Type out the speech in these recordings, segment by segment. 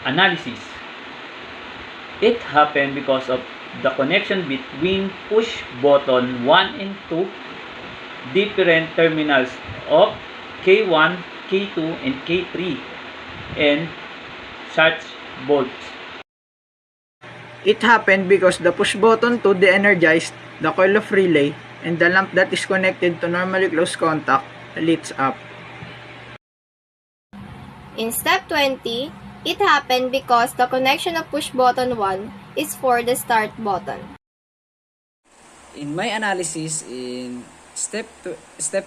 Analysis. It happened because of the connection between push button 1 and 2, different terminals of K1, K2, and K3, and such bolts. It happened because the push button 2 de-energized the coil of relay and the lamp that is connected to normally closed contact lights up. In step 20, it happened because the connection of push button 1 is for the start button. In my analysis in step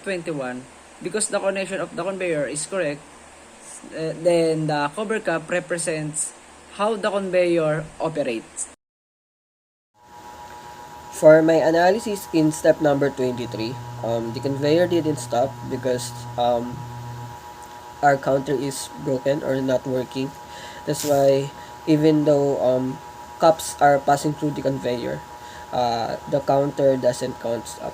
21, because the connection of the conveyor is correct, then the cover cap represents how the conveyor operates. For my analysis in step number 23, the conveyor didn't stop because our counter is broken or not working. That's why even though cups are passing through the conveyor, the counter doesn't count stop.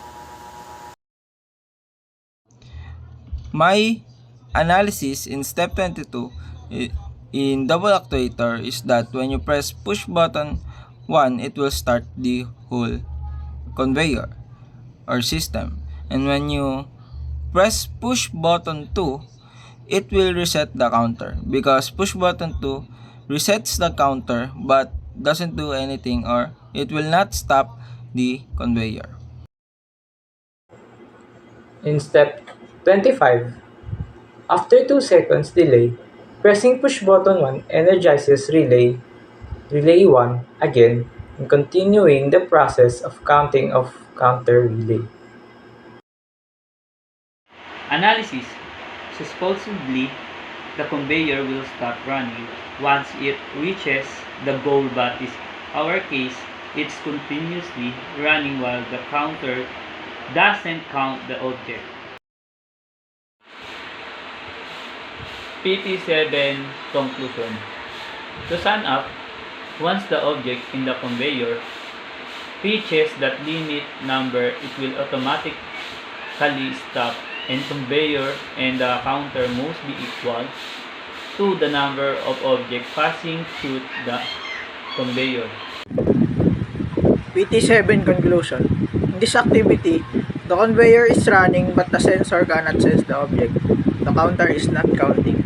My analysis in step 22 in double actuator is that when you press push button 1, it will start the whole conveyor or system. And when you press push button 2, it will reset the counter because push button 2 resets the counter but doesn't do anything, or it will not stop the conveyor. In step 25, after 2 seconds delay, pressing push button 1 energizes relay 1 again and continuing the process of counting of counter relay. Analysis. Supposedly, the conveyor will stop running once it reaches the goal, but in our case, it's continuously running while the counter doesn't count the object. PT7 conclusion. To sum up, once the object in the conveyor reaches that limit number, it will automatically stop, and conveyor and the counter must be equal to the number of objects passing through the conveyor. PT7 conclusion. In this activity, the conveyor is running but the sensor cannot sense the object. The counter is not counting.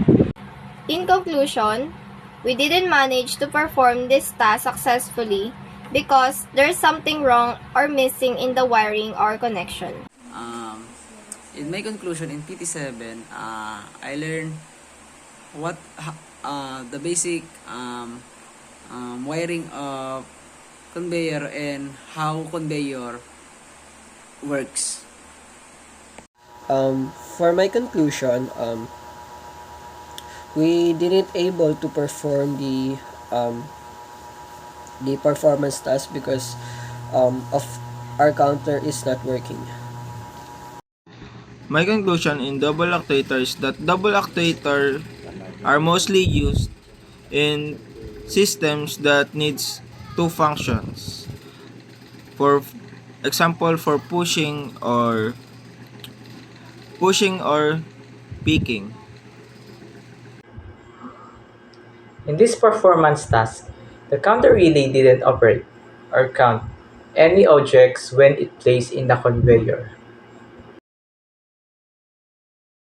In conclusion, we didn't manage to perform this task successfully because there's something wrong or missing in the wiring or connection. In my conclusion in PT7, I learned what the basic wiring of conveyor and how conveyor works. For my conclusion, we didn't able to perform the performance task because of our counter is not working. My conclusion in double actuator is that double actuator are mostly used in systems that needs two functions. For example, for pushing or picking. In this performance task, the counter relay didn't operate or count any objects when it placed in the conveyor.